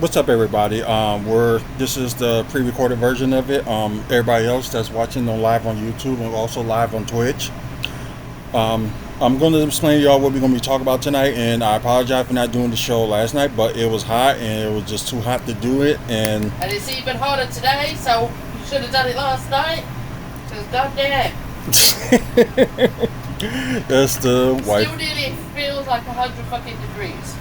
What's up, everybody? This is the pre-recorded version of it. Everybody else that's watching on live on YouTube and also live on Twitch. I'm going to explain to y'all what we're going to be talking about tonight, and I apologize for not doing the show last night, but it was hot and it was just too hot to do it, and it's even hotter today, so you should have done it last night. Because goddamn, that's the wife. still nearly feels like 100 fucking degrees.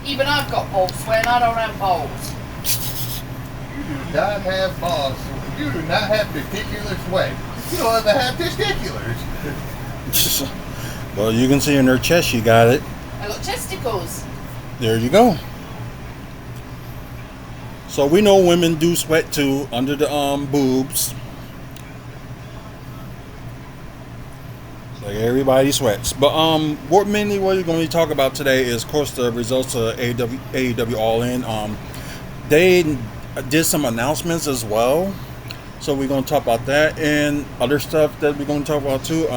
Even I've got balls sweat, and I don't have balls. You do not have balls. You do not have testicular sweat. You don't ever have testiculars. Well, you can see in her chest she got it. I got testicles. There you go. So we know women do sweat too under the boobs. Like everybody sweats. But what mainly what we're going to talk about today is, of course, the results of AEW All In. They did some announcements as well, so we're going to talk about that and other stuff that we're going to talk about too.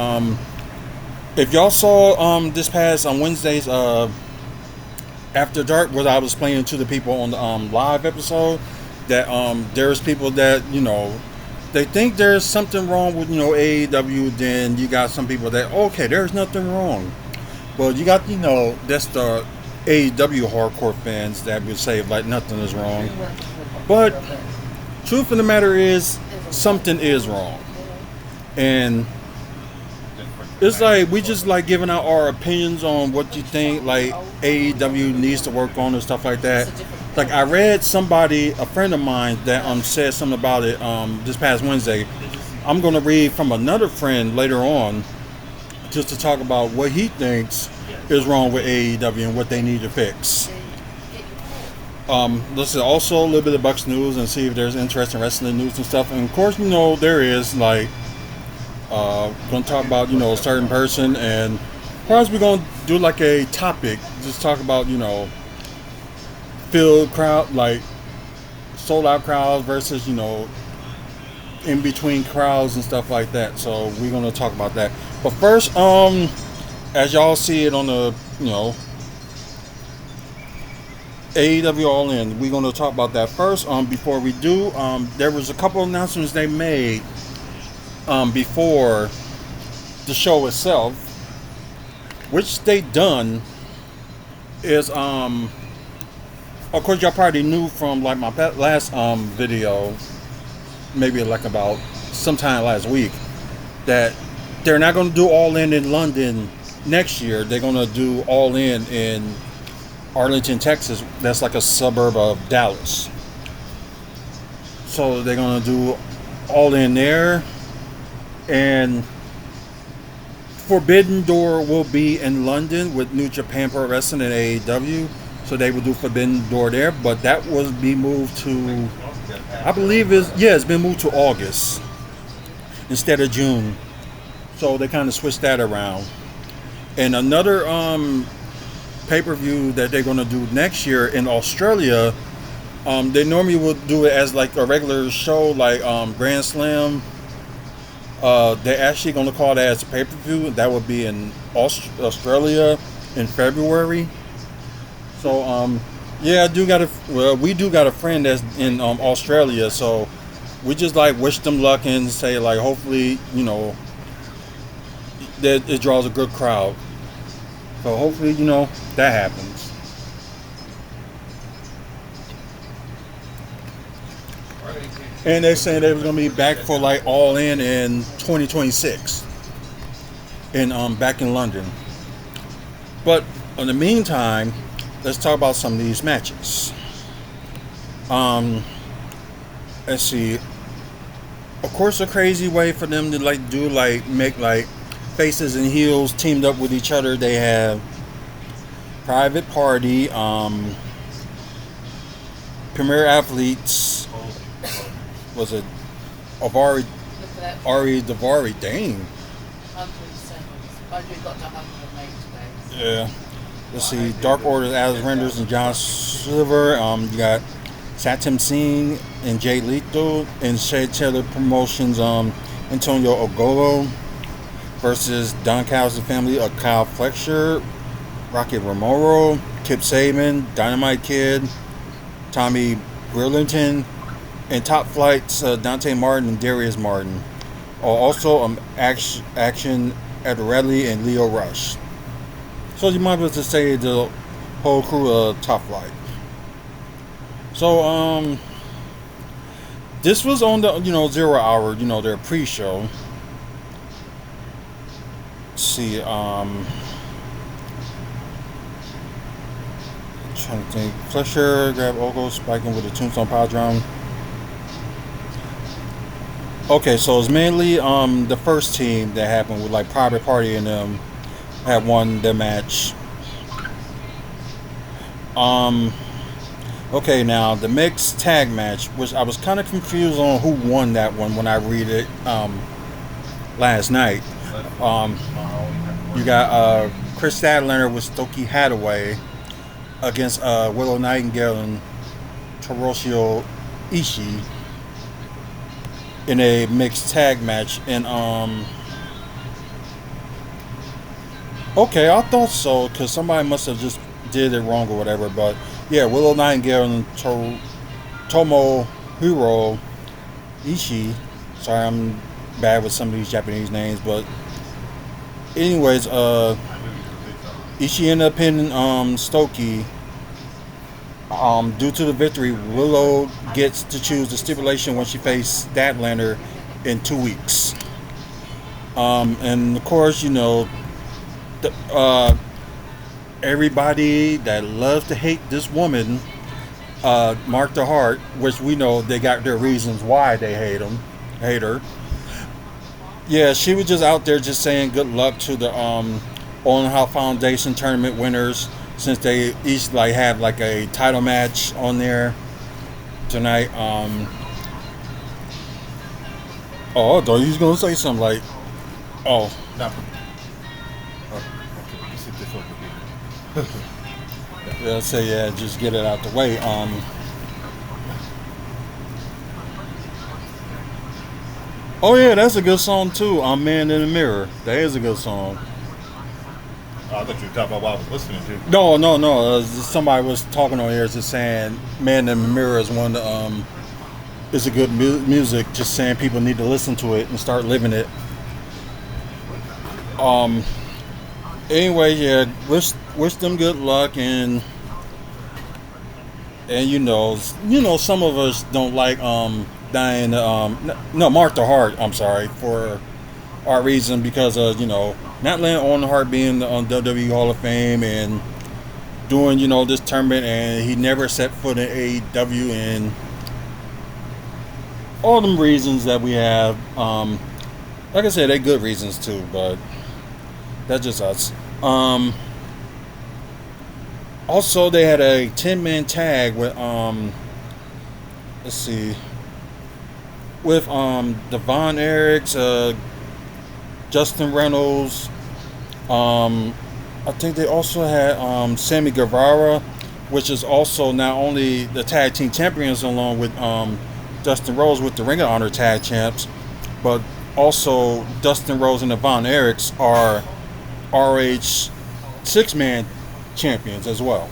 If y'all saw this past on Wednesdays After Dark, what I was explaining to the people on the live episode, that there's people that they think there's something wrong with AEW. Then you got some people that there's nothing wrong. Well, you got that's the AEW hardcore fans that would say like nothing is wrong. But truth of the matter is something is wrong, and it's like we just like giving out our opinions on what you think like AEW needs to work on and stuff like that. Like I read a friend of mine that said something about it this past Wednesday. I'm gonna read from another friend later on just to talk about what he thinks is wrong with AEW and what they need to fix. Let's see, also a little bit of Bucks news and see if there's interesting wrestling news and stuff. And of course, there is like gonna talk about a certain person, and perhaps we're gonna do like a topic, just talk about filled crowd, like sold out crowds versus in between crowds and stuff like that. So we're gonna talk about that. But first, as y'all see it on the AEW All In, we're gonna talk about that first. Before we do, there was a couple announcements they made before the show itself, which they done is of course y'all probably knew from like my last video, maybe like about sometime last week, that they're not going to do All In London next year. They're going to do All in Arlington, Texas. That's like a suburb of Dallas. So they're going to do All In there. And Forbidden Door will be in London with New Japan Pro Wrestling and AEW. So they will do Forbidden Door there. But that will be moved to, I believe it's been moved to August instead of June. So they kind of switched that around. And another pay-per-view that they're going to do next year in Australia, they normally would do it as like a regular show, like Grand Slam. They're actually going to call that as a pay-per-view. That would be in Australia in February. So we do got a friend that's in Australia. So we just like wish them luck and say like hopefully that it draws a good crowd. So hopefully that happens. And they're saying they was gonna be back for like All In 2026, in back in London. But in the meantime, let's talk about some of these matches. Let's see. Of course, a crazy way for them to make faces and heels teamed up with each other. They have Private Party, Premier Athletes. Was it Ari Davari? Dang. 100 got to 108 today. Yeah. Let's see. Dark Order, Alice Renders, and John Silver. You got Satim Singh and Jay Lethal, and Shea Taylor Promotions. Antonio Ogolo versus Don Callis' family of Kyle Fletcher, Rocky Romero, Kip Saban, Dynamite Kid, Tommy Burlington, and top flights Dante Martin and Darius Martin. Also, Action Ederelli and Leo Rush. So you might as well just say the whole crew of top flight. So this was on the 0 hour, their pre-show. Let's see, trying to think. Fletcher grab Ogo, spiking with a tombstone power drum. Okay, so it's mainly the first team that happened with like Private Party and them had won the match. Okay, now the mixed tag match, which I was kind of confused on who won that one when I read it last night. You got Chris Statlander with Stokey Hathaway against Willow Nightingale and Toroshio Ishii in a mixed tag match. And okay, I thought so because somebody must have just did it wrong or whatever. But yeah, Willow Nightingale and Tomohiro Ishii. Sorry, I'm bad with some of these Japanese names, but anyways, Ishii ended up pinning Stokey. Due to the victory, Willow gets to choose the stipulation when she faces Statlander in 2 weeks. And of course, everybody that loves to hate this woman, Mark the Heart, which we know they got their reasons why they hate her. Yeah, she was just out there just saying good luck to the On How Foundation tournament winners, since they each like have like a title match on there tonight. I thought he was gonna say something like, No. yeah, say yeah, just get it out the way. Oh yeah, that's a good song too. Man in the Mirror. That is a good song. I thought you were talking about what I was listening to. No. Somebody was talking on here just saying Man in the Mirror is one is a good music. Just saying people need to listen to it and start living it. Anyway, yeah, wish them good luck and some of us don't like dying Mark the Heart, I'm sorry, for our reason because not letting Owen Hart be in the WWE Hall of Fame and doing this tournament, and he never set foot in AEW, and all them reasons that we have. Like I said, they're good reasons too, but that's just us. Also, they had a 10-man tag with let's see, with Devon Eriks, Justin Reynolds. I think they also had Sammy Guevara, which is also not only the tag team champions along with Dustin Rhodes with the Ring of Honor tag champs, but also Dustin Rhodes and Devon Eriks are RH 6-man champions as well.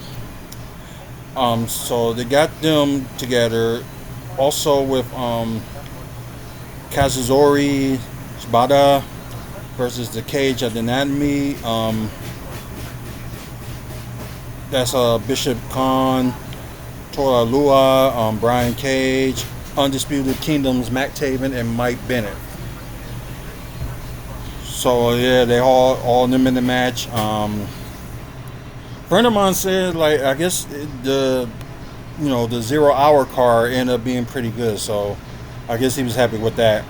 So they got them together also with Kazuzori Shibata versus the Cage of the Anatomy. That's Bishop Khan, Tora Lua, Brian Cage, Undisputed Kingdom's Matt Taven, and Mike Bennett. So yeah, they all them in the match. Friend of mine said, like, I guess the 0 hour card ended up being pretty good, so I guess he was happy with that.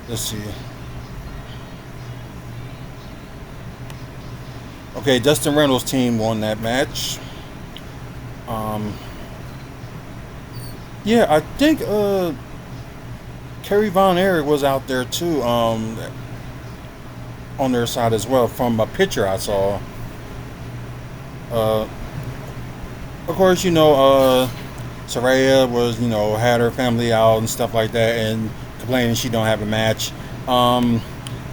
Let's see. Okay, Dustin Reynolds' team won that match. Yeah, I think Kerry Von Erich was out there too, on their side as well, from a picture I saw. Of course, Saraya was, had her family out and stuff like that, and complaining she don't have a match.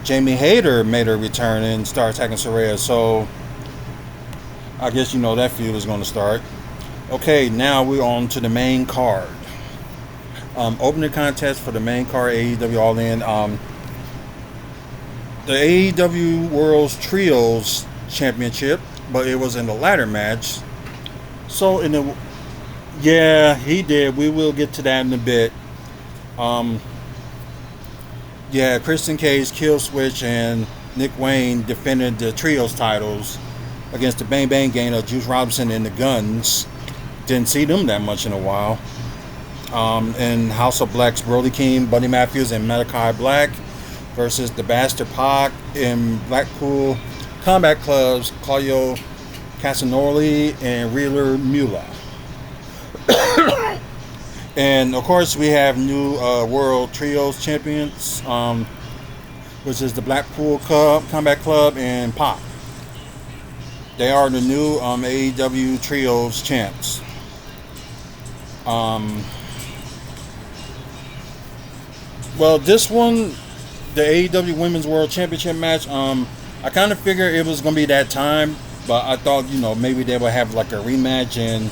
Jamie Hayter made her return and start attacking Saraya, so I guess that feud is going to start. Okay, now we're on to the main card. Opening contest for the main card, AEW All In. The AEW World's Trios Championship, but it was in the ladder match. So in the yeah, he did. We will get to that in a bit. Um, yeah, Christian Cage, Kill Switch, and Nick Wayne defended the trios titles against the Bang Bang Gang of Juice Robinson and the Guns. Didn't see them that much in a while. And House of Black's Brody King, Buddy Matthews, and Malachi Black versus the Bastard Pac in Blackpool Combat Club's Claudio Castagnoli and Reeler Mula. And of course, we have new World Trios champions, which is the Blackpool Combat Club and Pac. They are the new AEW Trios champs. Well, this one, the AEW Women's World Championship match, I kind of figured it was going to be that time, but I thought, maybe they would have like a rematch, and,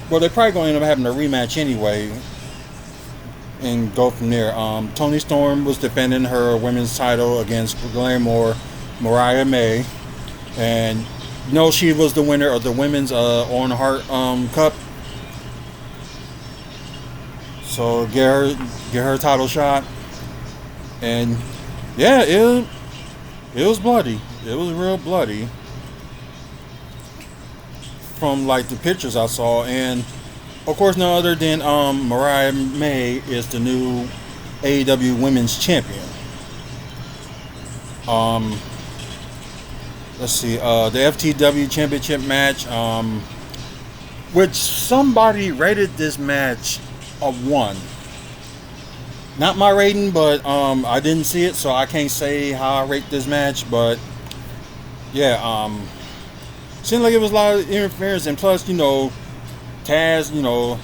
well, they're probably going to end up having a rematch anyway, and go from there. Toni Storm was defending her women's title against Glamour Mariah May, and, she was the winner of the Women's Owen Hart Cup. So, get her title shot. And yeah, it was bloody. It was real bloody from like the pictures I saw. And of course, no other than Mariah May is the new AEW Women's Champion. Let's see, the FTW Championship match, which somebody rated this match a 1. Not my rating, but I didn't see it, so I can't say how I rate this match. But yeah, seemed like it was a lot of interference, and plus, Taz,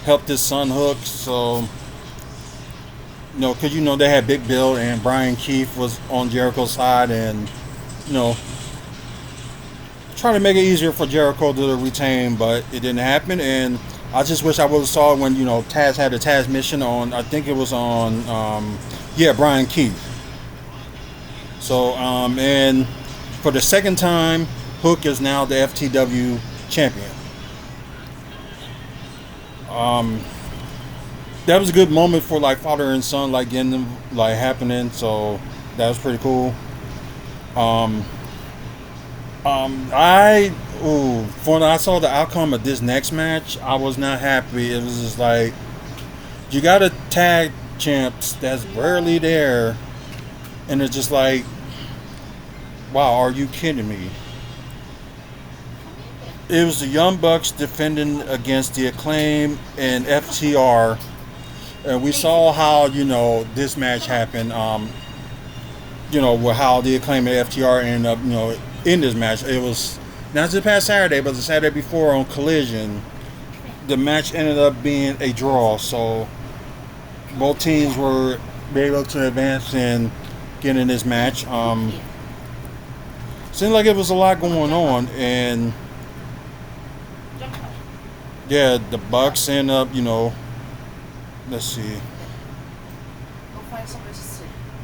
helped his son Hook, so because they had Big Bill and Brian Keith was on Jericho's side, and trying to make it easier for Jericho to retain, but it didn't happen. And I just wish I would have saw when, Taz had a Taz mission on, I think it was on, Brian Keith. So, and for the second time, Hook is now the FTW champion. That was a good moment for, like, father and son, like, getting them, like, happening, so that was pretty cool. When I saw the outcome of this next match, I was not happy. It was just like, you got a tag champs that's rarely there, and it's just like, wow, are you kidding me? It was the Young Bucks defending against the Acclaim and FTR, and we saw how this match happened. With how the Acclaim and FTR ended up, in this match. It was not just past Saturday, but the Saturday before on Collision. The match ended up being a draw, so both teams were able to advance and get in this match. Seemed like it was a lot going on, and yeah, the Bucks end up, let's see.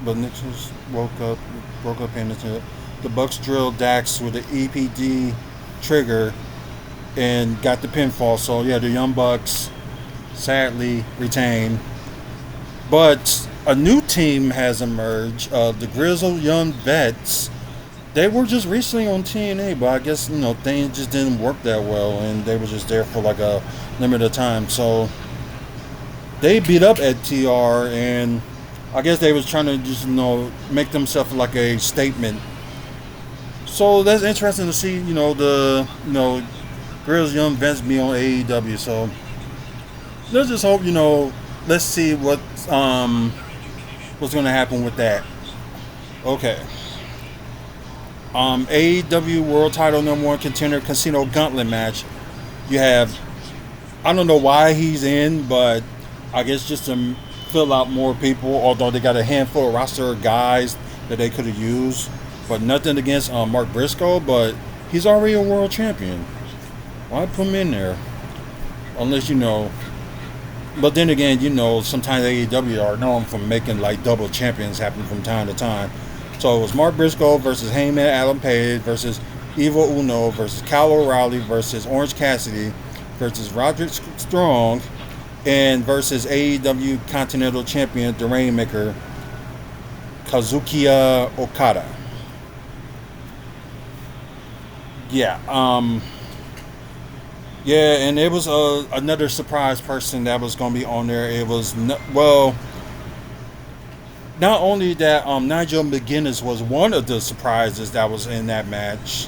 But Nick just broke up into the Bucks drilled Dax with the EPD trigger and got the pinfall. So yeah, the Young Bucks sadly retained. But a new team has emerged. The Grizzled Young Vets. They were just recently on TNA, but I guess things just didn't work that well, and they were just there for like a limited time. So they beat up TR, and I guess they was trying to just make themselves like a statement. So that's interesting to see, the Girls Young Vets be on AEW. So let's just hope, let's see what's going to happen with that. Okay. AEW World Title #1 Contender Casino Gauntlet match. You have, I don't know why he's in, but I guess just to fill out more people, although they got a handful of roster guys that they could have used. But nothing against Mark Briscoe, but he's already a world champion. Why put him in there? unless you know. But then again, you know, sometimes AEW are known for making like double champions happen from time to time. So it was Mark Briscoe versus Heyman Adam Page versus Evil Uno versus Kyle O'Reilly versus Orange Cassidy versus Roderick Strong and versus AEW Continental Champion, the Rainmaker, Kazukiya Okada. Yeah, yeah, and it was another surprise person that was going to be on there. It was, well, not only that, Nigel McGuinness was one of the surprises that was in that match.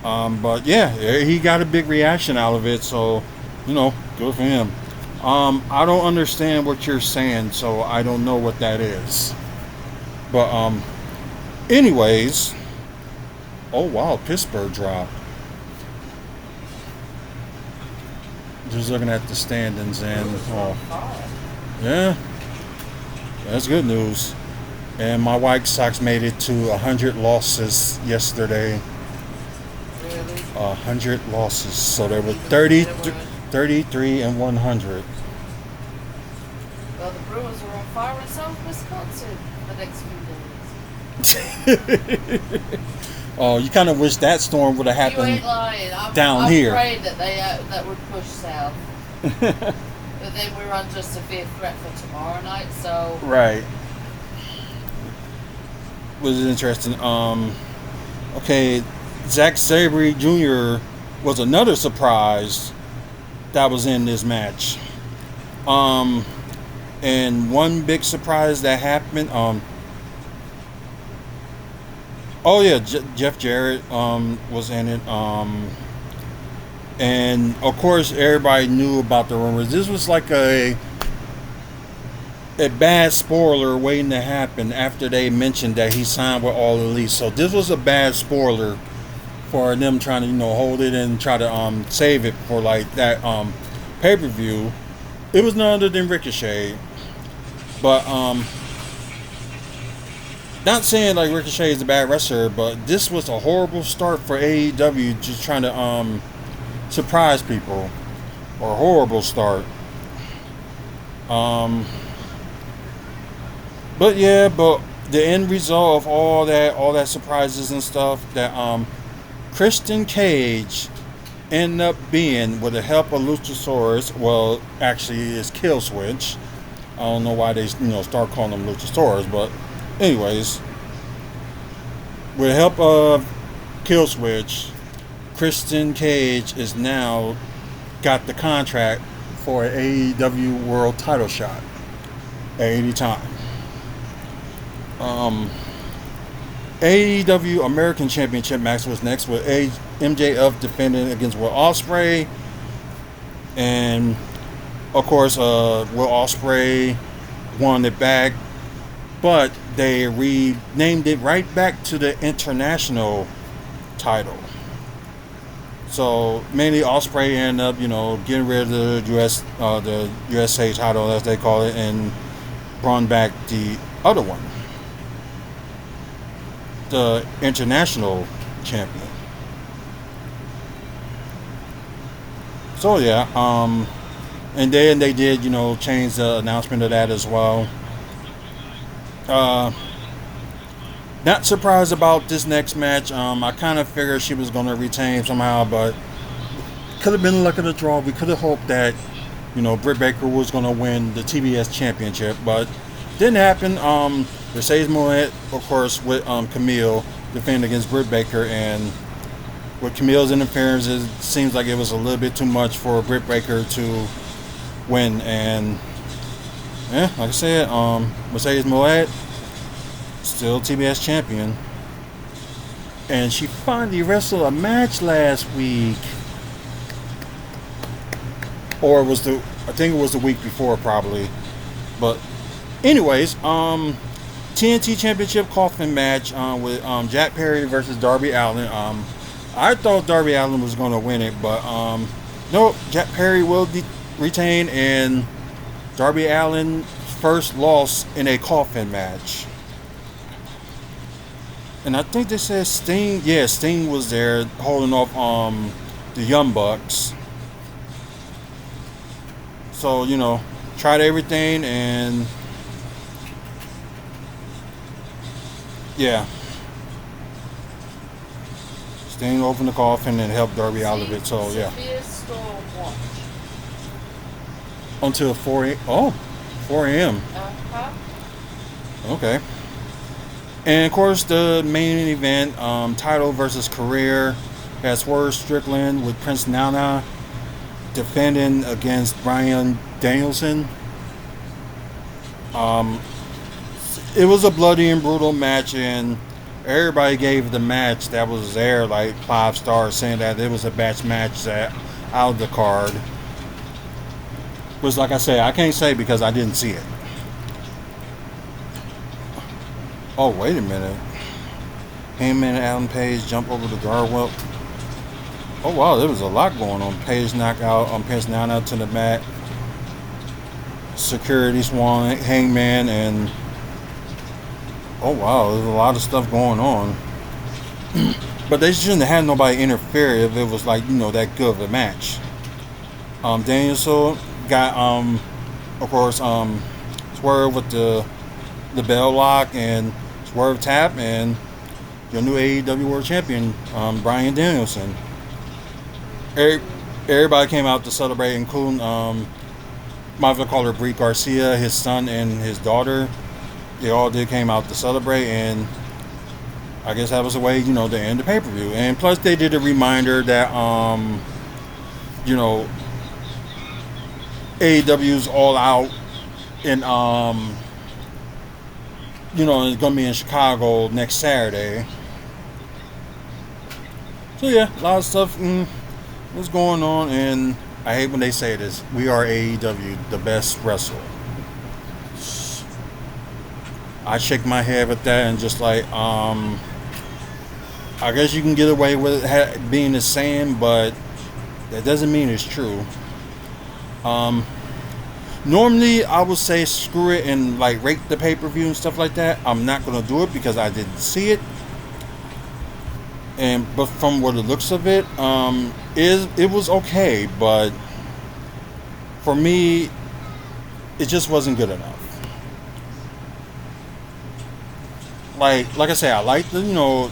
But yeah, he got a big reaction out of it, so, you know, good for him. I don't understand what you're saying, so I don't know what that is. But, anyways, oh wow, Pittsburgh dropped. Just looking at the standings and, yeah, that's good news. And my White Sox made it to 100 losses yesterday. Really? 100 losses. So they were 33 and 100. Well, the Brewers are on fire in South Wisconsin the next few days. Oh, you kind of wish that storm would have You happened ain't lying. down here. I'm afraid that that would push south. But then we're under severe threat for tomorrow night, so... Right. Was interesting. Okay, Zack Sabre Jr. was another surprise that was in this match. And one big surprise that happened. Oh yeah, Jeff Jarrett was in it. And of course everybody knew about the rumors. This was like a bad spoiler waiting to happen after they mentioned that he signed with All Elite. So this was a bad spoiler for them trying to, you know, hold it and try to save it for like that pay-per-view. It was none other than Ricochet. But not saying like Ricochet is a bad wrestler, but this was a horrible start for AEW, just trying to surprise people, or a horrible start. But yeah, but the end result of all that surprises and stuff, that Christian Cage ended up being, with the help of Luchasaurus, well, actually it's Kill Switch. I don't know why they, you know, start calling them Luchasaurus, but anyways, with the help of Kill Switch, Christian Cage is now got the contract for an AEW World Title shot at any time. AEW American Championship match was next, with MJF defending against Will Ospreay, and of course Will Ospreay won it back, but they renamed it right back to the international title. So mainly Ospreay ended up, you know, getting rid of the USA title, as they call it, and brought back the other one, the international champion. So yeah, and then they did, you know, change the announcement of that as well. Not surprised about this next match. I kind of figured she was going to retain somehow, but could have been luck of the draw. We could have hoped that, you know, Britt Baker was going to win the TBS championship, but didn't happen. Mercedes Monet, of course, with Camille defending against Britt Baker, and with Camille's interference, it seems like it was a little bit too much for Britt Baker to win. And yeah, like I said, Mercedes Monet still TBS champion, and she finally wrestled a match last week, or I think it was the week before probably. But anyways, TNT Championship coffin match with Jack Perry versus Darby Allin. I thought Darby Allin was going to win it, but nope, Jack Perry will retain, and Darby Allin first loss in a coffin match. And I think they said Sting. Yeah, Sting was there holding off the Young Bucks. So, tried everything and yeah. Staying open the coffin and helped Darby out of it. So, yeah. Severe storm watch. Until 4 a.m. Uh-huh. Okay. And of course, the main event, title versus career, has Swerve Strickland with Prince Nana defending against Bryan Danielson. It was a bloody and brutal match, and everybody gave the match that was there like 5 stars, saying that it was a best match that out of the card. Which, like I said, I can't say because I didn't see it. Oh, wait a minute. Heyman and Adam Page jump over the guardrail. Oh, wow, there was a lot going on. Page knock out Prince Nana to the mat. Security Swan, Hangman, and... Oh, wow, there's a lot of stuff going on. But they shouldn't have had nobody interfere if it was, like, that good of a match. Danielson got, of course, Swerve with the bell lock and Swerve tap, and your new AEW World Champion, Bryan Danielson. Everybody came out to celebrate, including might as well call her Brie Garcia, his son, and his daughter. They all came out to celebrate, and I guess that was a way, to end the pay-per-view. And plus, they did a reminder that, AEW's All Out, and it's gonna be in Chicago next Saturday. So yeah, a lot of stuff was going on, and I hate when they say this. We are AEW, the best wrestler. I shake my head with that and just like, I guess you can get away with it being the same, but that doesn't mean it's true. Normally I would say screw it and like rate the pay-per-view and stuff like that. I'm not gonna do it because I didn't see it. But from what it looks of it, it was okay, but for me, it just wasn't good enough. Like I say, I liked the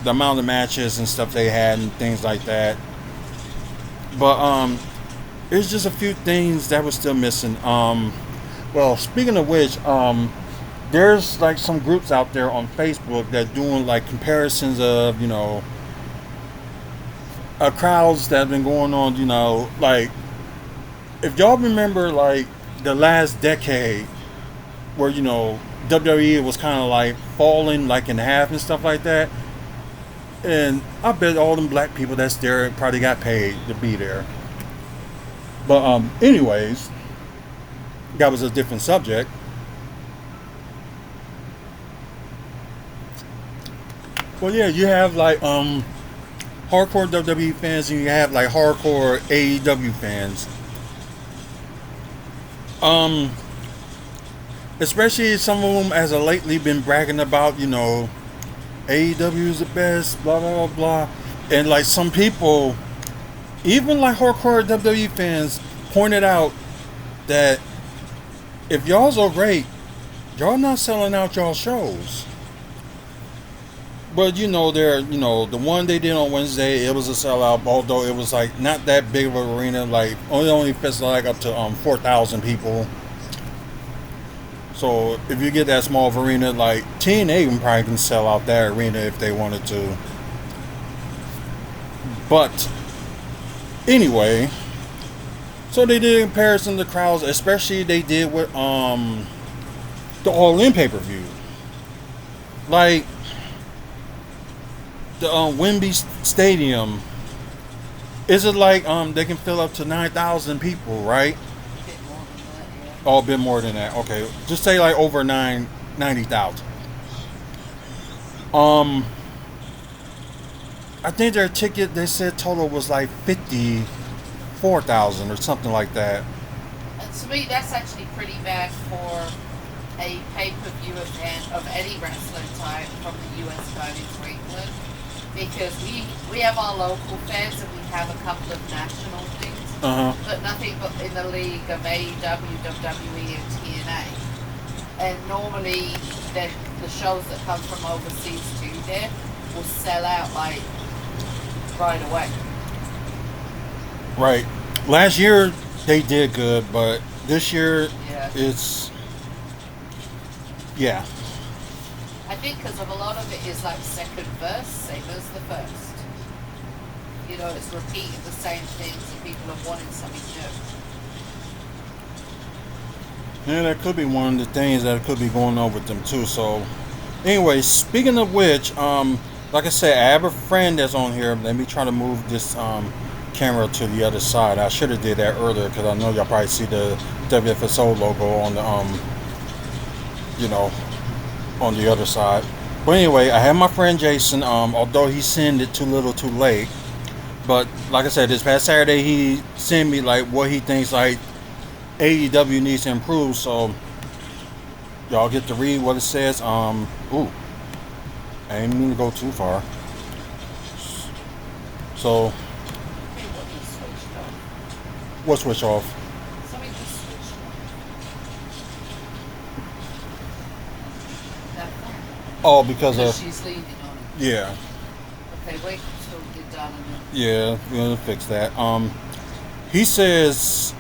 the amount of matches and stuff they had and things like that. But there's just a few things that was still missing. Well, speaking of which, there's like some groups out there on Facebook that doing like comparisons of crowds that have been going on. Like if y'all remember like the last decade, where WWE was kind of like falling like in half and stuff like that. And I bet all them black people that's there probably got paid to be there. But anyways, that was a different subject. Well, yeah, you have like hardcore WWE fans and you have like hardcore AEW fans. Especially some of them as of lately been bragging about, AEW is the best, blah, blah, blah, blah. And like some people, even like hardcore WWE fans, pointed out that if y'all so great, y'all not selling out y'all shows. But they're, the one they did on Wednesday, it was a sellout, although it was like not that big of an arena, like only fits like up to 4,000 people. So if you get that small of arena, like TNA probably can sell out that arena if they wanted to. But anyway, so they did a comparison to crowds, especially they did with the All In pay-per-view. Like the Wembley Stadium, is it like they can fill up to 9,000 people, right? Oh, a bit more than that. Okay, just say like over 90,000. I think their ticket, they said total was like 54,000 or something like that. And to me, that's actually pretty bad for a pay-per-view event of any wrestling type from the U.S. going into England, because we have our local fans and we have a couple of national things. but nothing but in the league of AEW, WWE, and TNA. And normally, the shows that come from overseas to there will sell out like right away. Right. Last year they did good, but this year Yeah. it's yeah. I think because of a lot of it is like second verse, same as the first. You know, it's repeating the same things and people are wanting something new. Yeah, that could be one of the things that could be going on with them too. So, anyway, speaking of which, like I said, I have a friend that's on here. Let me try to move this camera to the other side. I should have did that earlier because I know y'all probably see the WFSO logo on the you know, on the other side. But anyway, I have my friend Jason. Although he sent it too little, too late. But like I said, this past Saturday he sent me like what he thinks like AEW needs to improve. So y'all get to read what it says. Ooh, I didn't mean to go too far. So Hey, what just switched off? what switch off? Something just switched off. That one. Oh, because Because of she's leaning on it. yeah, Okay, wait until you're done and then. yeah. We're gonna fix that. He says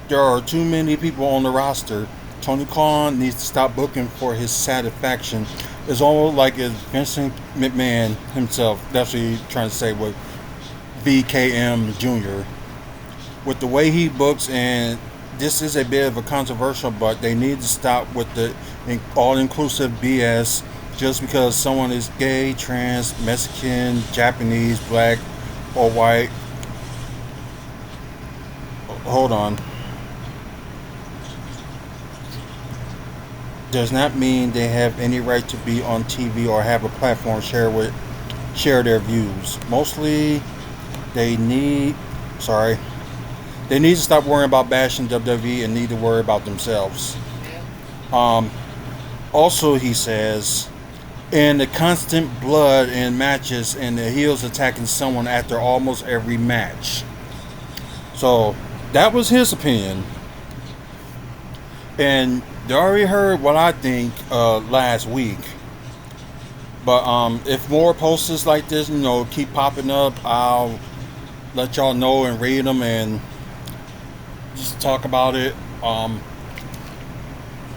there are too many people on the roster. Tony Khan needs to stop booking for his satisfaction. It's almost like it's Vincent McMahon himself. That's what he's trying to say with VKM Jr. With the way he books, and this is a bit of a controversial, but they need to stop with the all-inclusive BS just because someone is gay, trans, Mexican, Japanese, black, or white. Hold on. Does not mean they have any right to be on TV or have a platform share their views. Mostly, they need to stop worrying about bashing WWE and need to worry about themselves. Yeah. Also, he says, and the constant blood in matches and the heels attacking someone after almost every match. So that was his opinion. And they already heard what I think last week. But if more posters like this, keep popping up, I'll let y'all know and read them and just talk about it.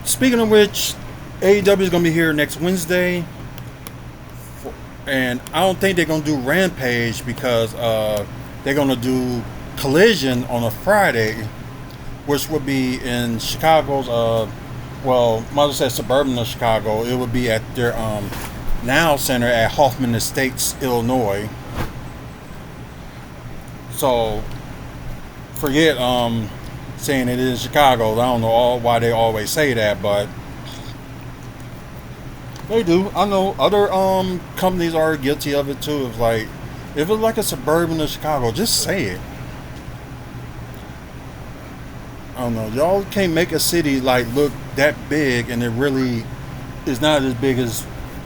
Speaking of which, AEW is going to be here next Wednesday. And I don't think they're going to do Rampage because they're going to do Collision on a Friday, which would be in Chicago's, might as well say suburban of Chicago. It would be at their Now Center at Hoffman Estates, Illinois. So, forget saying it is Chicago. I don't know why they always say that, but they do. I know other companies are guilty of it too. If it's like a suburban of Chicago, just say it. I don't know. Y'all can't make a city look that big, and it really is not as big as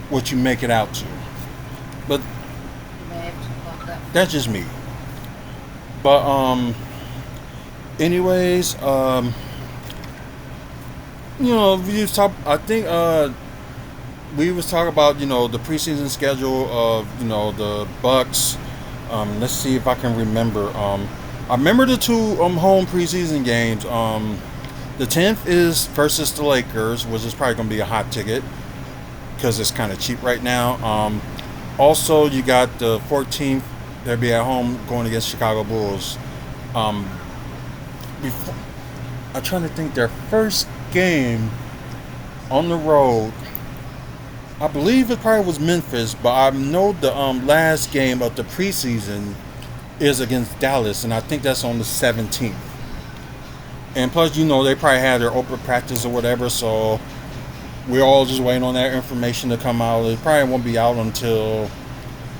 what you make it out to. But You may have to block that. that's just me. But anyways, we was talk. I think we was talking about the preseason schedule of the Bucks. Let's see if I can remember. I remember the two home preseason games. The 10th is versus the Lakers, which is probably going to be a hot ticket because it's kind of cheap right now. Also, you got the 14th. They'll be at home going against Chicago Bulls. I'm trying to think their first game on the road. I believe it probably was Memphis, but I know the last game of the preseason is against Dallas, and I think that's on the 17th. And plus, they probably had their open practice or whatever, so we're all just waiting on that information to come out. It probably won't be out until,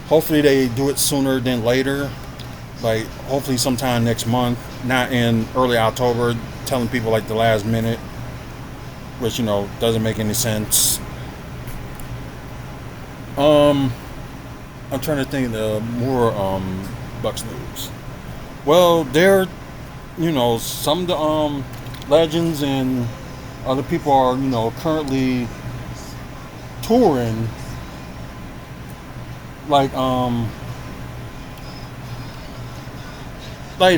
hopefully they do it sooner than later, like hopefully sometime next month, not in early October, telling people the last minute, which doesn't make any sense. I'm trying to think of more Bucks news. Well, they're some of the legends and other people are currently touring, like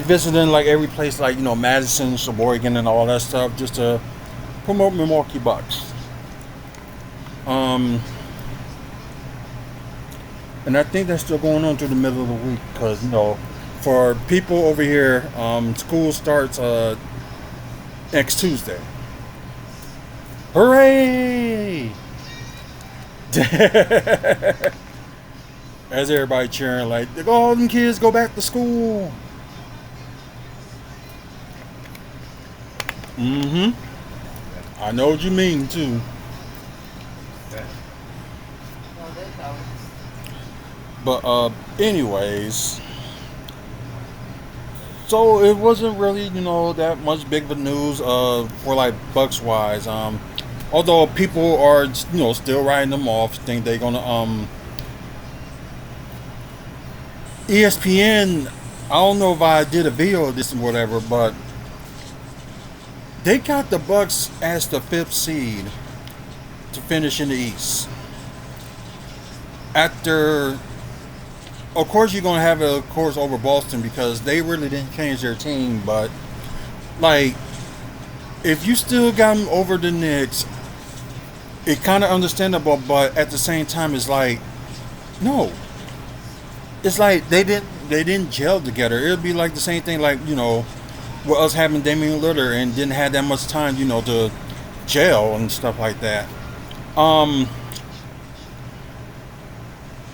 visiting like every place, like Madison, Sheboygan, and all that stuff, just to promote Milwaukee Bucks. And I think that's still going on through the middle of the week because for people over here, school starts next Tuesday. Hooray! As everybody cheering, like, all them kids go back to school. I know what you mean, too. But, anyways, so it wasn't really, that much big of a news, for, like, Bucks-wise. Although people are, still writing them off, think they're gonna, ESPN, I don't know if I did a video of this or whatever, but they got the Bucks as the 5th seed to finish in the East. After, of course, you're going to have it, of course, over Boston because they really didn't change their team, but, like, if you still got them over the Knicks, it's kind of understandable, but at the same time, it's like, no. It's like they didn't gel together. It would be like the same thing, like, with us having Damian Lillard and didn't have that much time, to gel and stuff like that.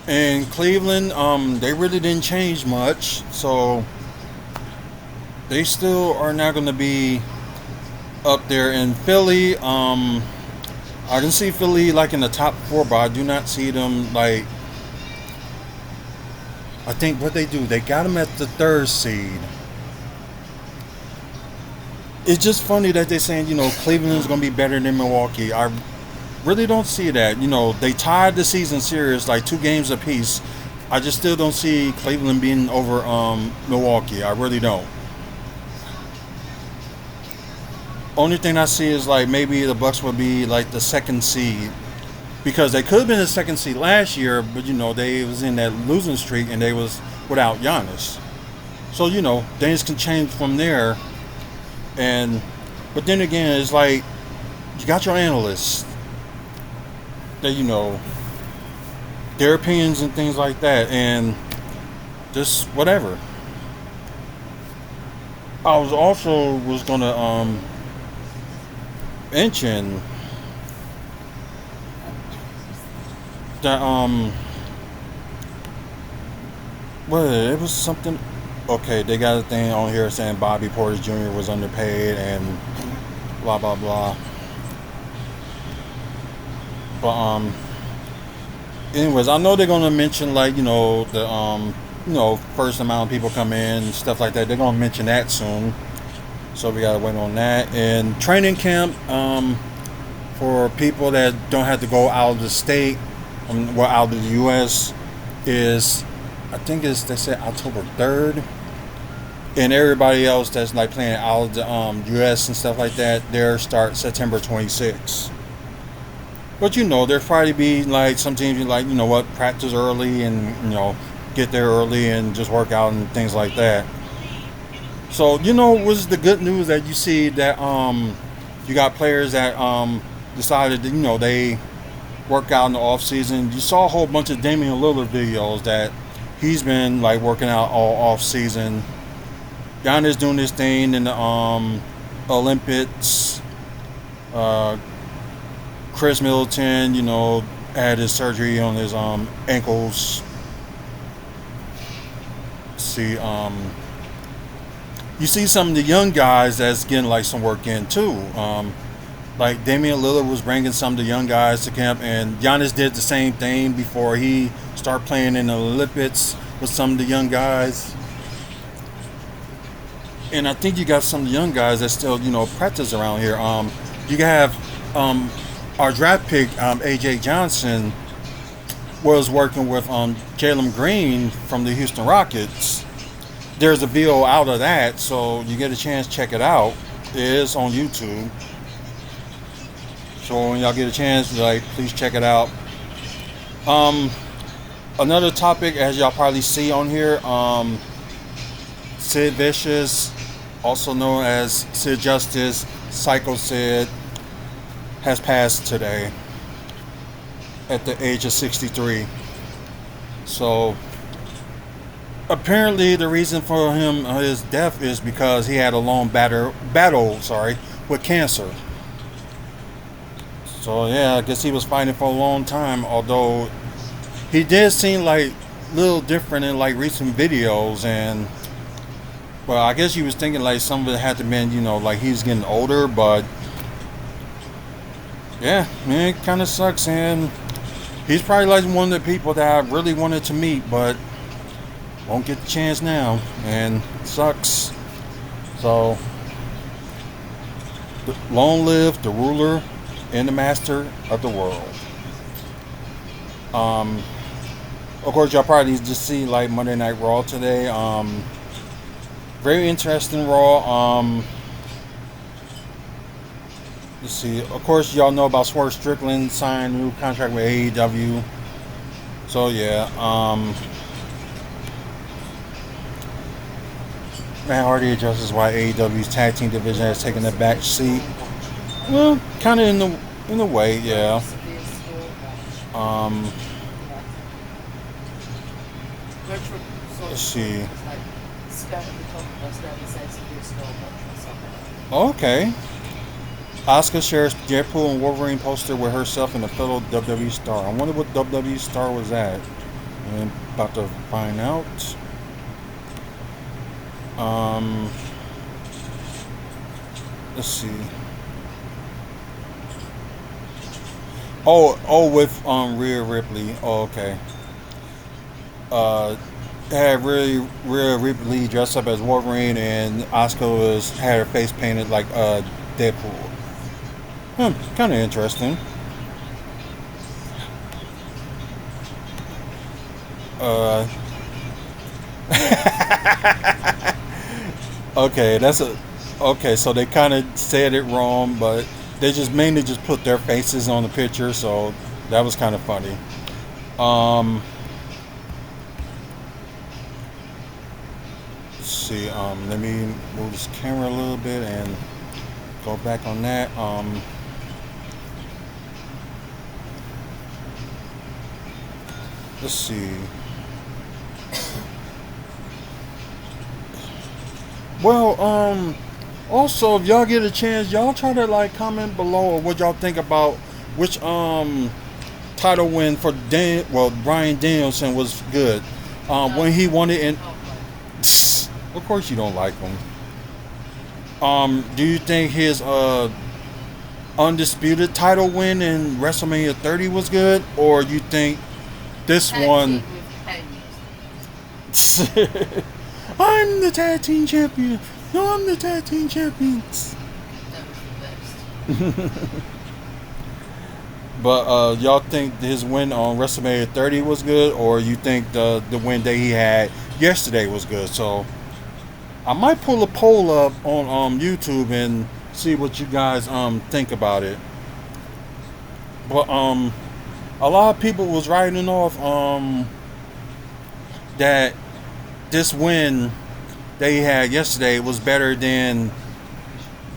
In Cleveland, they really didn't change much, so they still are not going to be up there. In Philly, I can see Philly like in the top 4, but I do not see them like. I think what they do, they got them at the 3rd seed. It's just funny that they're saying, Cleveland's going to be better than Milwaukee. I really don't see that. They tied the season series like 2 games apiece. I just still don't see Cleveland being over Milwaukee. I really don't. Only thing I see is like maybe the Bucks would be like the 2nd seed. Because they could have been the 2nd seed last year, but they was in that losing streak and they was without Giannis. So things can change from there. But then again, it's like you got your analysts that their opinions and things like that, and just whatever. I was gonna mention that it was something. Okay, they got a thing on here saying Bobby Portis Jr. was underpaid and blah blah blah. But anyways, I know they're gonna mention like the first amount of people come in and stuff like that. They're gonna mention that soon, so we gotta wait on that. And training camp for people that don't have to go out of the state, out of the U.S. is, I think they said October 3rd. And everybody else that's like playing out of the U.S. and stuff like that, their start September 26th. But there'll probably be like some teams like, practice early and, get there early and just work out and things like that. So, was the good news that you see that you got players that decided that, they work out in the off season. You saw a whole bunch of Damian Lillard videos that he's been like working out all off season. Giannis doing this thing in the Olympics. Chris Middleton, had his surgery on his ankles. See, you see some of the young guys that's getting like some work in too. Like Damian Lillard was bringing some of the young guys to camp, and Giannis did the same thing before he started playing in the Olympics with some of the young guys. And I think you got some of the young guys that still, practice around here. You have our draft pick, AJ Johnson, was working with Jalen Green from the Houston Rockets. there's a video out of that, so you get a chance, check it out. It is on YouTube. So when y'all get a chance, like, please check it out. Another topic, as y'all probably see on here, Sid Vicious, also known as Sid Justice, Psycho Sid, has passed today at the age of 63. So apparently the reason for his death is because he had a long battle with cancer. So yeah, I guess he was fighting for a long time, although he did seem like a little different in like recent videos. And well, I guess he was thinking like some of it had to been, you know, like he's getting older. But yeah, man, it kind of sucks. And he's probably like one of the people that I really wanted to meet, but won't get the chance now, and it sucks. So long live the ruler and the master of the world. Of course, y'all probably just see like Monday Night Raw today. Very interesting Raw. Let's see. Of course, y'all know about Swerve Strickland signed a new contract with AEW. So yeah. Matt Hardy addresses why AEW's tag team division has taken a back seat. Well, kind of in a way, yeah. Let's see. Okay. Asuka shares Deadpool and Wolverine poster with herself and a fellow WWE star. I wonder what WWE star was that. I'm about to find out. Let's see. Oh, with Rhea Ripley. Oh, okay. Had Rhea Ripley dressed up as Wolverine, and Asuka had her face painted like Deadpool. Kind of interesting. Okay, so they kind of said it wrong, but they just mainly just put their faces on the picture, so that was kind of funny. Let's see. Let me move this camera a little bit and go back on that. Let's see. Well, also, if y'all get a chance, y'all try to like comment below what y'all think about which title win for Bryan Danielson was good. When he won it, and of course you don't like him. Do you think his undisputed title win in WrestleMania 30 was good, or you think this one? I'm the tag team champion. No, I'm the tag team champions. That was the best. But y'all think his win on WrestleMania 30 was good, or you think the win that he had yesterday was good? So I might pull a poll up on YouTube and see what you guys think about it. But a lot of people was writing off that this win that he had yesterday was better than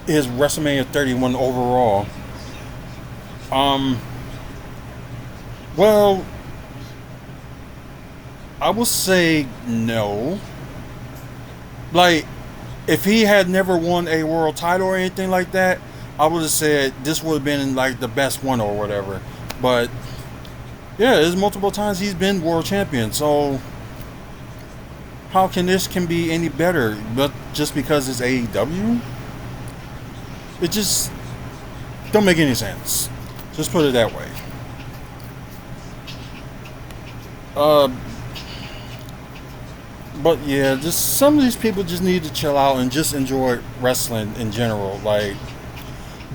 his WrestleMania 31 overall. Well, I would say no. Like, if he had never won a world title or anything like that, I would have said this would have been like the best one or whatever. But yeah, there's multiple times he's been world champion, so how can this be any better? But just because it's AEW? It just don't make any sense. Just put it that way. But yeah, just some of these people just need to chill out and just enjoy wrestling in general. Like,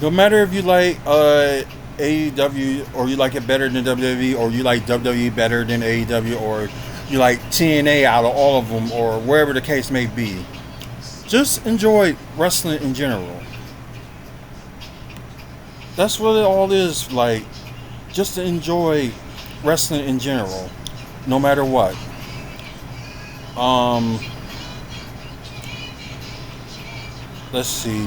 no matter if you like AEW or you like it better than WWE, or you like WWE better than AEW, or you like TNA out of all of them, or wherever the case may be. Just enjoy wrestling in general. That's what it all is, like, just to enjoy wrestling in general, no matter what. Let's see.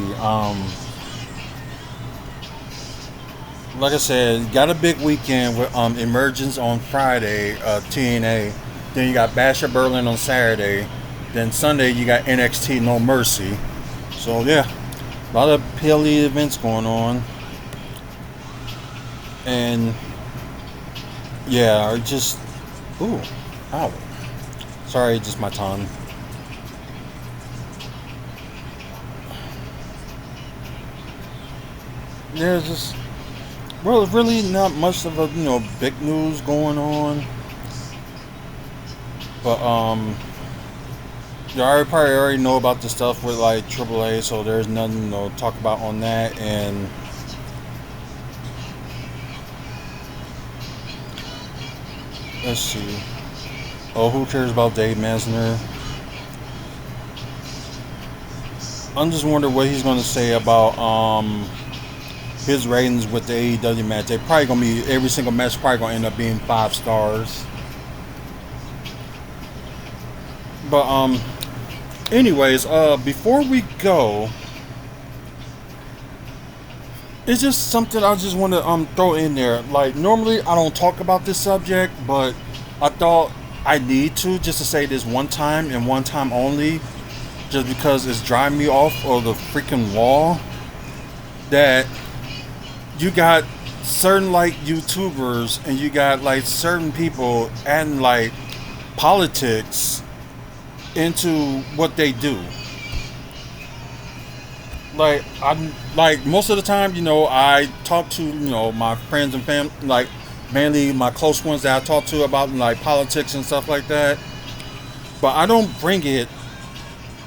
Like I said, got a big weekend with Emergence on Friday, TNA. Then you got Bash at Berlin on Saturday. Then Sunday you got NXT No Mercy. So yeah, a lot of PLE events going on. And yeah, just ooh, ow. Sorry, just my tongue. There's just well, really not much of a big news going on, but you probably already know about the stuff with like AAA, so there's nothing to talk about on that. And let's see. Oh, who cares about Dave Mesner? I'm just wondering what he's going to say about his ratings with the AEW match. They probably gonna be every single match probably gonna end up being 5 stars. But anyways, before we go, it's just something I just want to throw in there. Like normally I don't talk about this subject, but I thought I need to just to say this one time and one time only, just because it's driving me off of the freaking wall that you got certain like YouTubers and you got like certain people adding like politics into what they do. Like I'm like most of the time, I talk to my friends and family, like mainly my close ones that I talk to about like politics and stuff like that. But I don't bring it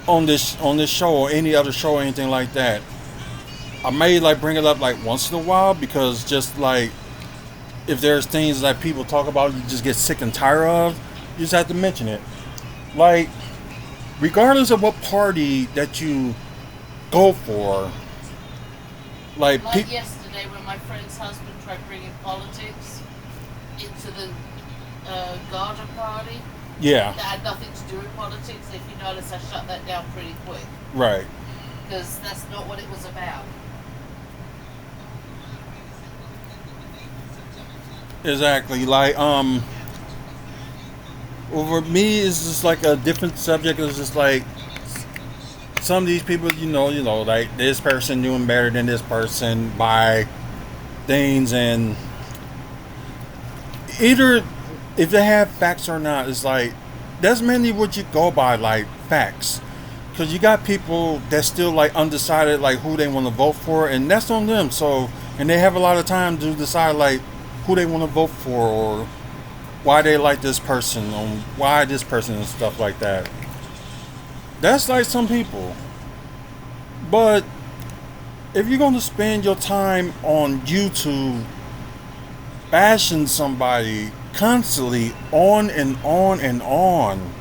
on this show or any other show or anything like that. I may like bring it up like once in a while because just like if there's things that people talk about you just get sick and tired of, you just have to mention it. Like regardless of what party that you go for, like yesterday when my friend's husband tried bringing politics into the garden party. Yeah. That had nothing to do with politics. If you notice, I shut that down pretty quick. Right. Because that's not what it was about. Exactly. Like over me it's just like a different subject. It's just like some of these people, like this person doing better than this person by things, and either if they have facts or not, it's like that's mainly what you go by, like facts. Because you got people that still like undecided, like who they want to vote for, and that's on them. So, and they have a lot of time to decide like who they want to vote for or why they like this person, or why this person and stuff like that. That's like some people. But if you're going to spend your time on YouTube bashing somebody constantly on and on and on,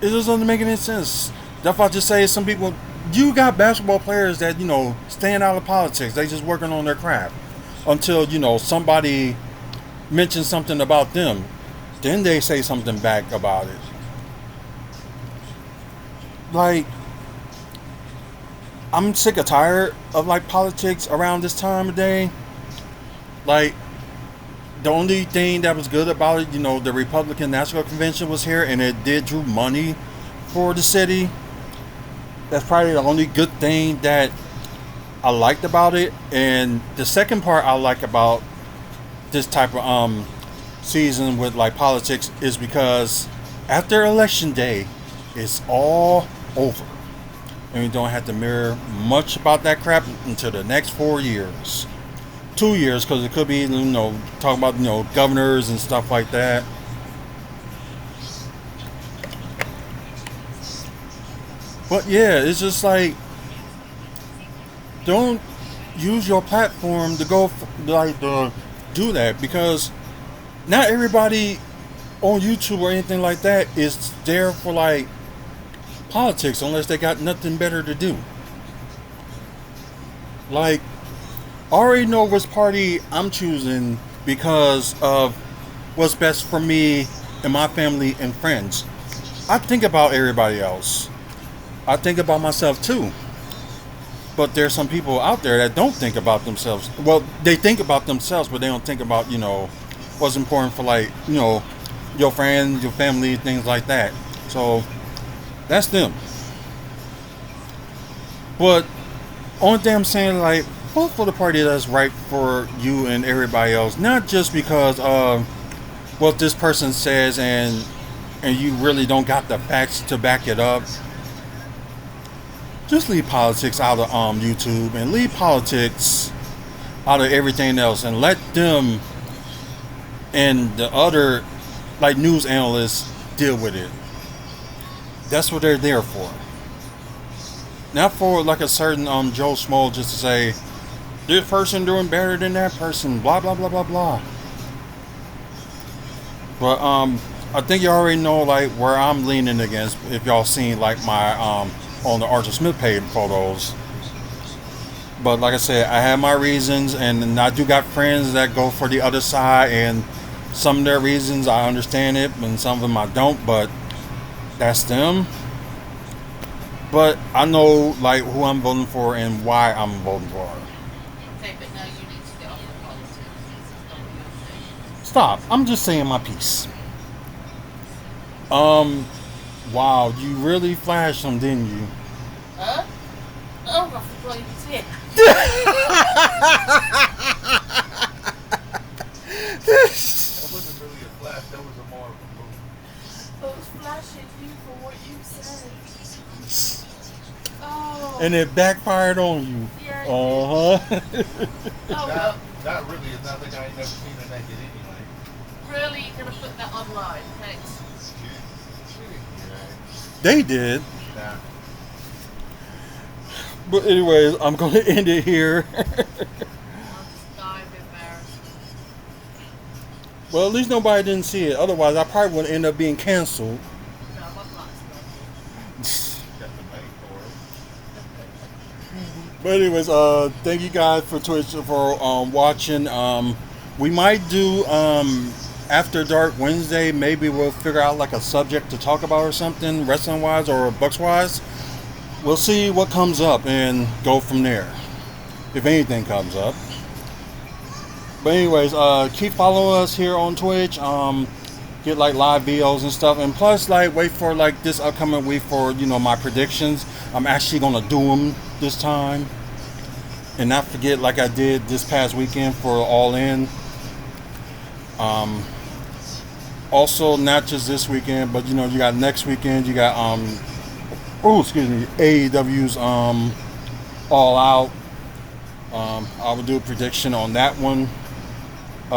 it just doesn't make any sense. That's why I just say some people, you got basketball players that, staying out of politics. They just working on their craft until, somebody mentions something about them. Then they say something back about it. Like, I'm sick or tired of like politics around this time of day. Like, the only thing that was good about it, the Republican National Convention was here and it did drew money for the city. That's probably the only good thing that I liked about it. And the second part I like about this type of season with like politics is because after election day, it's all over. And we don't have to mirror much about that crap until the next 4 years. 2 years, because it could be, talking about, governors and stuff like that. But yeah, it's just like, don't use your platform to go, to do that, because not everybody on YouTube or anything like that is there for like politics unless they got nothing better to do. Like, I already know which party I'm choosing because of what's best for me and my family and friends. I think about everybody else. I think about myself too. But there's some people out there that don't think about themselves. Well, they think about themselves, but they don't think about, what's important for, like, your friends, your family, things like that. So that's them. But only thing I'm saying, like, vote for the party that's right for you and everybody else. Not just because of what this person says and you really don't got the facts to back it up. Just leave politics out of YouTube and leave politics out of everything else and let them and the other like news analysts deal with it. That's what they're there for. Not for like a certain Joe Schmo just to say this person doing better than that person, blah blah blah blah blah. But I think you already know like where I'm leaning against if y'all seen like my on the Arthur Smith page photos. But like I said, I have my reasons, and I do got friends that go for the other side, and some of their reasons I understand it, and some of them I don't. But that's them. But I know like who I'm voting for and why I'm voting for. Okay, but now you need to get off the politics. It's not your thing. Stop. I'm just saying my piece. Wow, you really flashed them, didn't you? Huh? Oh, I forgot you was here. That wasn't really a flash. That was a more of a move. I was flashing you for what you said. Oh. And it backfired on you. Yeah. Uh huh. Oh, well. That really is nothing I ain't never seen her naked anyway. Really? You're going to put that online? Thanks. They did. Nah. But anyways, I'm gonna end it here. I'll just die of embarrassment. Well, at least nobody didn't see it. Otherwise, I probably would end up being canceled. No, I'm not Got the money for it. But anyways, thank you guys for Twitch for watching. We might do After Dark Wednesday. Maybe we'll figure out like a subject to talk about or something, wrestling wise or Bucks wise. We'll see what comes up and go from there, if anything comes up. But anyways, keep following us here on Twitch. Get like live videos and stuff, and plus like wait for like this upcoming week for my predictions. I'm actually gonna do them this time, and not forget like I did this past weekend for All In. Also, not just this weekend, but you got next weekend. You got AEW's All Out. I will do a prediction on that one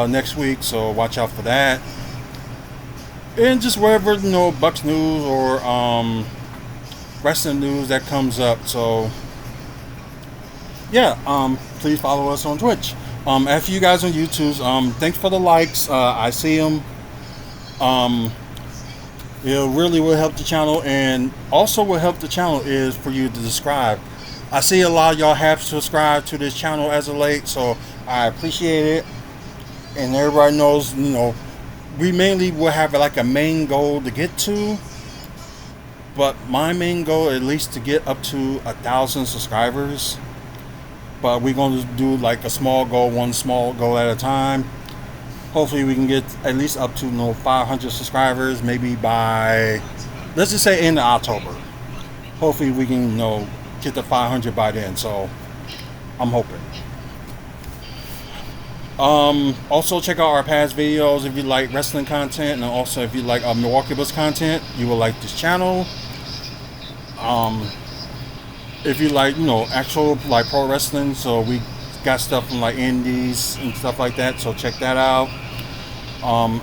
next week, so watch out for that. And just wherever Bucks news or wrestling news that comes up. So yeah, please follow us on Twitch. After you guys on YouTube, thanks for the likes. I see them. It really will help the channel, and also will help the channel is for you to subscribe. I see a lot of y'all have subscribed to this channel as of late, so I appreciate it. And everybody knows, we mainly will have like a main goal to get to, but my main goal at least to get up to 1,000 subscribers. But we're going to do like a small goal, one small goal at a time. Hopefully we can get at least up to 500 subscribers, maybe by, let's just say end of October. Hopefully we can get to 500 by then, so I'm hoping. Also check out our past videos if you like wrestling content, and also if you like Milwaukee Bucks content, you will like this channel. If you like actual like pro wrestling, so we got stuff from like indies and stuff like that, so check that out.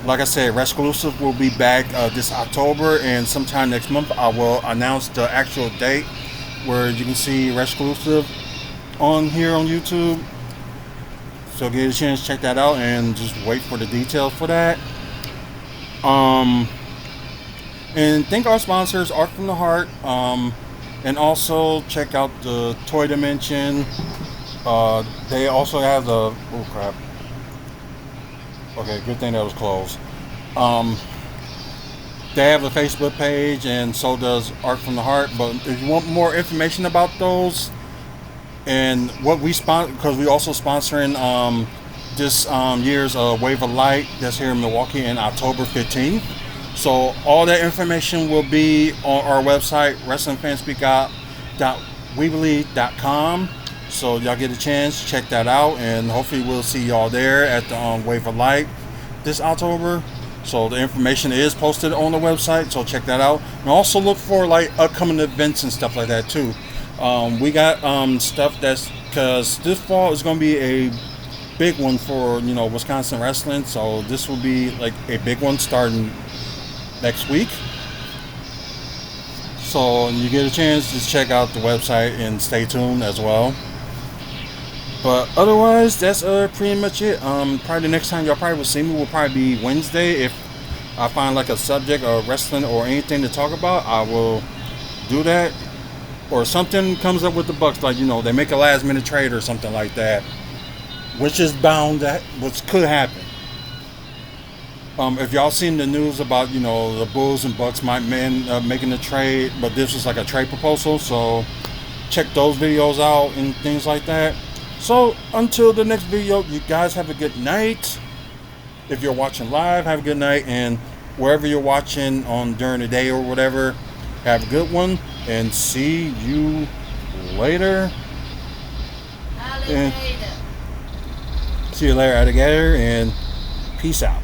Like I said, Resclusive will be back this October, and sometime next month I will announce the actual date where you can see Resclusive on here on YouTube. So get a chance to check that out and just wait for the details for that. And thank our sponsors, Art from the Heart. And also check out the Toy Dimension. They also have the oh crap. Okay, good thing that was closed. They have a Facebook page, and so does Art from the Heart. But if you want more information about those and what we sponsor, because we also sponsoring this year's Wave of Light that's here in Milwaukee in October 15th. So all that information will be on our website, wrestlingfanspeakout.weebly.com. So y'all get a chance, check that out, and hopefully we'll see y'all there at the Wave of Light this October. So the information is posted on the website, so check that out. And also look for like upcoming events and stuff like that too. We got stuff that's, because this fall is going to be a big one for Wisconsin wrestling. So this will be like a big one starting next week. So you get a chance, just check out the website and stay tuned as well. But otherwise, that's pretty much it. Probably the next time y'all probably will see me will probably be Wednesday. If I find like a subject or wrestling or anything to talk about, I will do that. Or something comes up with the Bucks, like they make a last minute trade or something like that, which is bound that which could happen. If y'all seen the news about the Bulls and Bucks might making a trade, but this is like a trade proposal, so check those videos out and things like that. So until the next video, you guys have a good night. If you're watching live, have a good night, and wherever you're watching during the day or whatever, have a good one, and see you later. Alligator. See you later, alligator, and peace out.